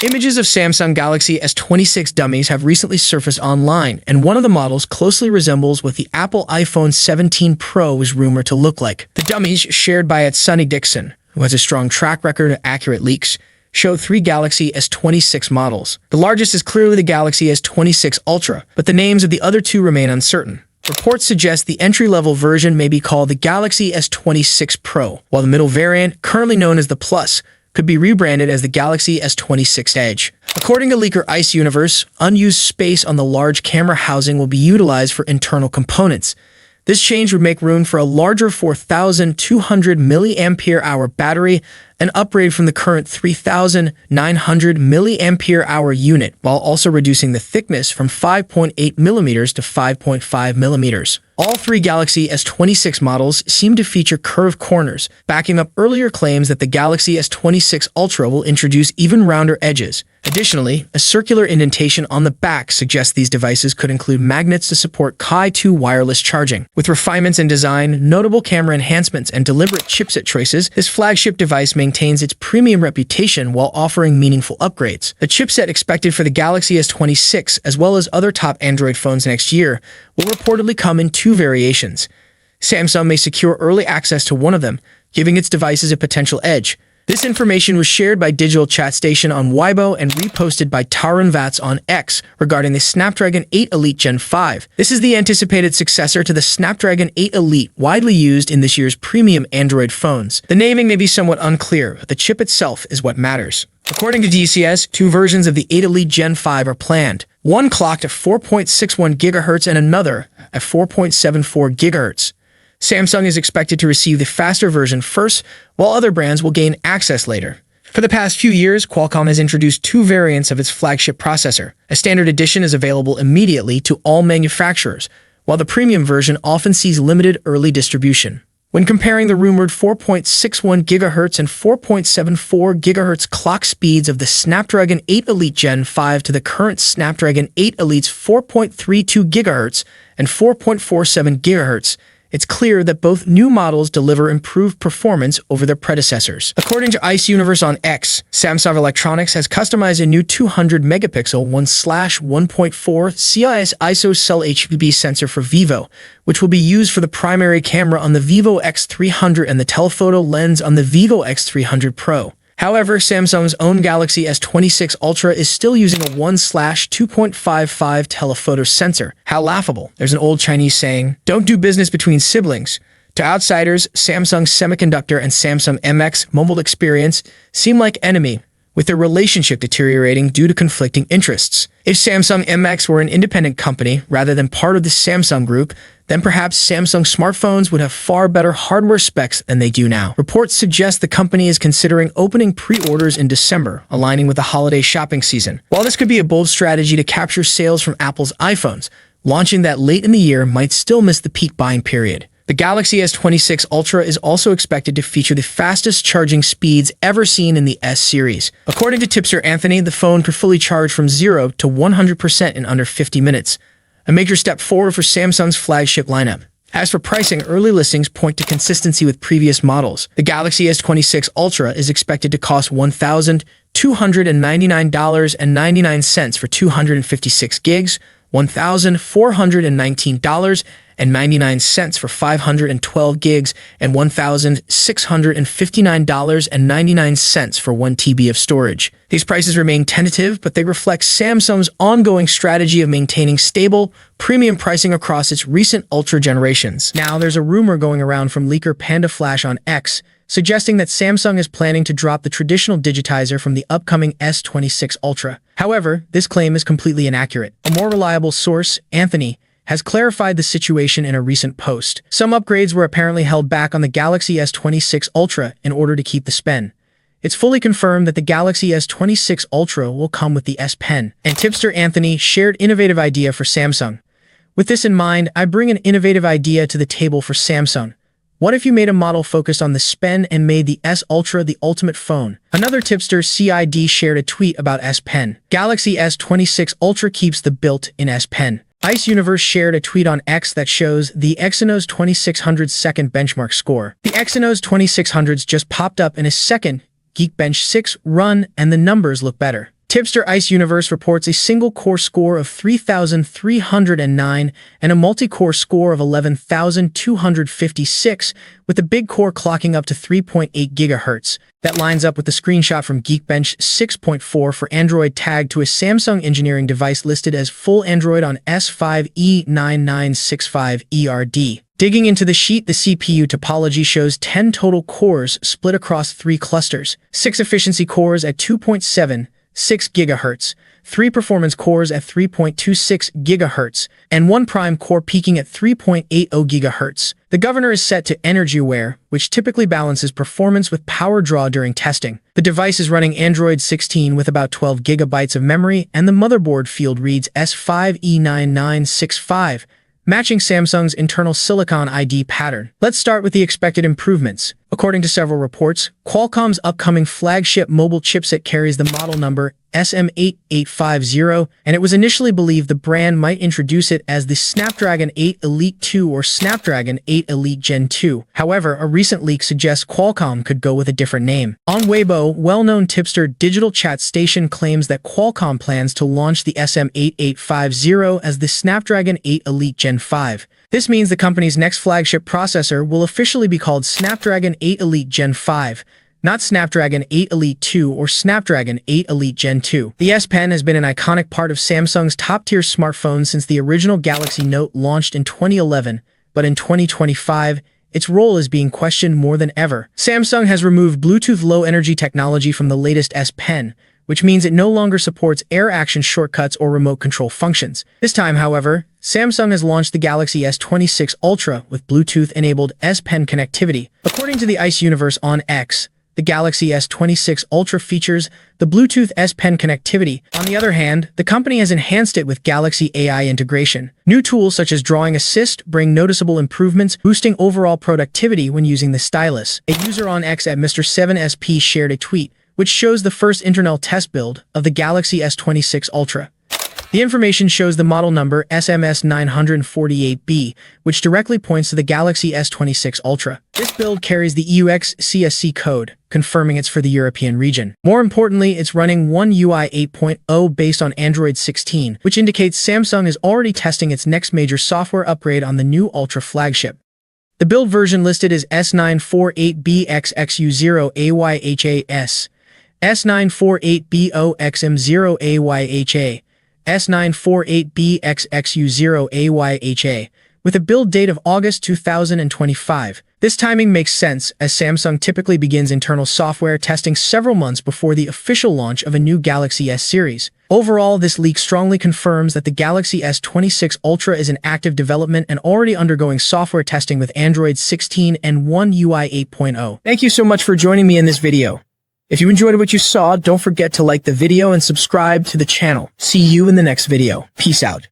Images of Samsung Galaxy S26 dummies have recently surfaced online, and one of the models closely resembles what the Apple iPhone 17 Pro is rumored to look like. The dummies, shared by Sunny Dixon, who has a strong track record of accurate leaks, show 3 Galaxy S26 models. The largest is clearly the Galaxy S26 Ultra, but the names of the other 2 remain uncertain. Reports suggest the entry-level version may be called the Galaxy S26 Pro, while the middle variant, currently known as the Plus, could be rebranded as the Galaxy S26 Edge. According to leaker Ice Universe, unused space on the large camera housing will be utilized for internal components. This change would make room for a larger 4,200 Milli-Ampere-Hour battery, an upgrade from the current 3,900 Milli-Ampere-Hour unit, while also reducing the thickness from 5.8 millimeters to 5.5 millimeters. All 3 Galaxy S26 models seem to feature curved corners, backing up earlier claims that the Galaxy S26 Ultra will introduce even rounder edges. Additionally, a circular indentation on the back suggests these devices could include magnets to support Qi2 wireless charging. With refinements in design, notable camera enhancements, and deliberate chipset choices, this flagship device maintains its premium reputation while offering meaningful upgrades. The chipset expected for the Galaxy S26, as well as other top Android phones next year, will reportedly come in 2 variations. Samsung may secure early access to one of them, giving its devices a potential edge. This information was shared by Digital Chat Station on Weibo and reposted by Tarun Vats on X regarding the Snapdragon 8 Elite Gen 5. This is the anticipated successor to the Snapdragon 8 Elite, widely used in this year's premium Android phones. The naming may be somewhat unclear, but the chip itself is what matters. According to DCS, 2 versions of the 8 Elite Gen 5 are planned, one clocked at 4.61 GHz and another at 4.74 GHz. Samsung is expected to receive the faster version first, while other brands will gain access later. For the past few years, Qualcomm has introduced 2 variants of its flagship processor. A standard edition is available immediately to all manufacturers, while the premium version often sees limited early distribution. When comparing the rumored 4.61 GHz and 4.74 GHz clock speeds of the Snapdragon 8 Elite Gen 5 to the current Snapdragon 8 Elite's 4.32 GHz and 4.47 GHz, it's clear that both new models deliver improved performance over their predecessors. According to Ice Universe on X, Samsung Electronics has customized a new 200-megapixel 1/1.4 CIS ISO cell HBB sensor for Vivo, which will be used for the primary camera on the Vivo X300 and the telephoto lens on the Vivo X300 Pro. However, Samsung's own Galaxy S26 Ultra is still using a 1/2.55 telephoto sensor. How laughable. There's an old Chinese saying, "Don't do business between siblings." To outsiders, Samsung Semiconductor and Samsung MX Mobile Experience seem like enemy, with their relationship deteriorating due to conflicting interests. If Samsung MX were an independent company rather than part of the Samsung Group, then perhaps Samsung smartphones would have far better hardware specs than they do now. Reports suggest the company is considering opening pre-orders in December, aligning with the holiday shopping season. While this could be a bold strategy to capture sales from Apple's iPhones, launching that late in the year might still miss the peak buying period. The Galaxy S26 Ultra is also expected to feature the fastest charging speeds ever seen in the S series. According to tipster Anthony, the phone could fully charge from 0 to 100% in under 50 minutes, a major step forward for Samsung's flagship lineup. As for pricing, early listings point to consistency with previous models. The Galaxy S26 Ultra is expected to cost $1,299.99 for 256 gigs, $1,419.99 for 512 gigs, and $1,659.99 for 1 TB of storage. These prices remain tentative, but they reflect Samsung's ongoing strategy of maintaining stable, premium pricing across its recent Ultra generations. Now, there's a rumor going around from leaker Panda Flash on X, suggesting that Samsung is planning to drop the traditional digitizer from the upcoming S26 Ultra. However, this claim is completely inaccurate. A more reliable source, Anthony, has clarified the situation in a recent post. Some upgrades were apparently held back on the Galaxy S26 Ultra in order to keep the S Pen. It's fully confirmed that the Galaxy S26 Ultra will come with the S Pen, and tipster Anthony shared innovative idea for Samsung. With this in mind, I bring an innovative idea to the table for Samsung. What if you made a model focused on the S Pen and made the S Ultra the ultimate phone? Another tipster CID shared a tweet about S Pen. Galaxy S26 Ultra keeps the built-in S Pen. Ice Universe shared a tweet on X that shows the Exynos 2600's second benchmark score. The Exynos 2600s just popped up in a second Geekbench 6 run, and the numbers look better. Tipster Ice Universe reports a single-core score of 3,309 and a multi-core score of 11,256, with the big core clocking up to 3.8 GHz. That lines up with the screenshot from Geekbench 6.4 for Android tagged to a Samsung engineering device listed as full Android on S5E9965ERD. Digging into the sheet, the CPU topology shows 10 total cores split across 3 clusters, 6 efficiency cores at 2.76 GHz, 3 performance cores at 3.26 GHz, and 1 prime core peaking at 3.80 GHz. The governor is set to energy aware, which typically balances performance with power draw during testing. The device is running Android 16 with about 12 GB of memory, and the motherboard field reads S5E9965, matching Samsung's internal Silicon ID pattern. Let's start with the expected improvements. According to several reports, Qualcomm's upcoming flagship mobile chipset carries the model number SM8850, and it was initially believed the brand might introduce it as the Snapdragon 8 Elite 2 or Snapdragon 8 Elite Gen 2. However, a recent leak suggests Qualcomm could go with a different name. On Weibo, well-known tipster Digital Chat Station claims that Qualcomm plans to launch the SM8850 as the Snapdragon 8 Elite Gen 5. This means the company's next flagship processor will officially be called Snapdragon 8 Elite Gen 5, not Snapdragon 8 Elite 2 or Snapdragon 8 Elite Gen 2. The S Pen has been an iconic part of Samsung's top-tier smartphones since the original Galaxy Note launched in 2011, but in 2025, its role is being questioned more than ever. Samsung has removed Bluetooth low-energy technology from the latest S Pen, which means it no longer supports air action shortcuts or remote control functions. This time, however, Samsung has launched the Galaxy S26 Ultra with Bluetooth-enabled S Pen connectivity. According to the Ice Universe on X, the Galaxy S26 Ultra features the Bluetooth S Pen connectivity. On the other hand, the company has enhanced it with Galaxy AI integration. New tools such as Drawing Assist bring noticeable improvements, boosting overall productivity when using the stylus. A user on X at Mr7SP shared a tweet which shows the first internal test build of the Galaxy S26 Ultra. The information shows the model number SMS948B, which directly points to the Galaxy S26 Ultra. This build carries the EUX CSC code, confirming it's for the European region. More importantly, it's running One UI 8.0 based on Android 16, which indicates Samsung is already testing its next major software upgrade on the new Ultra flagship. The build version listed is S948BXXU0AYHAS, S948BOXM0AYHA, S948BXXU0AYHA, with a build date of August 2025. This timing makes sense, as Samsung typically begins internal software testing several months before the official launch of a new Galaxy S series. Overall, this leak strongly confirms that the Galaxy S26 Ultra is in active development and already undergoing software testing with Android 16 and One UI 8.0. Thank you so much for joining me in this video. If you enjoyed what you saw, don't forget to like the video and subscribe to the channel. See you in the next video. Peace out.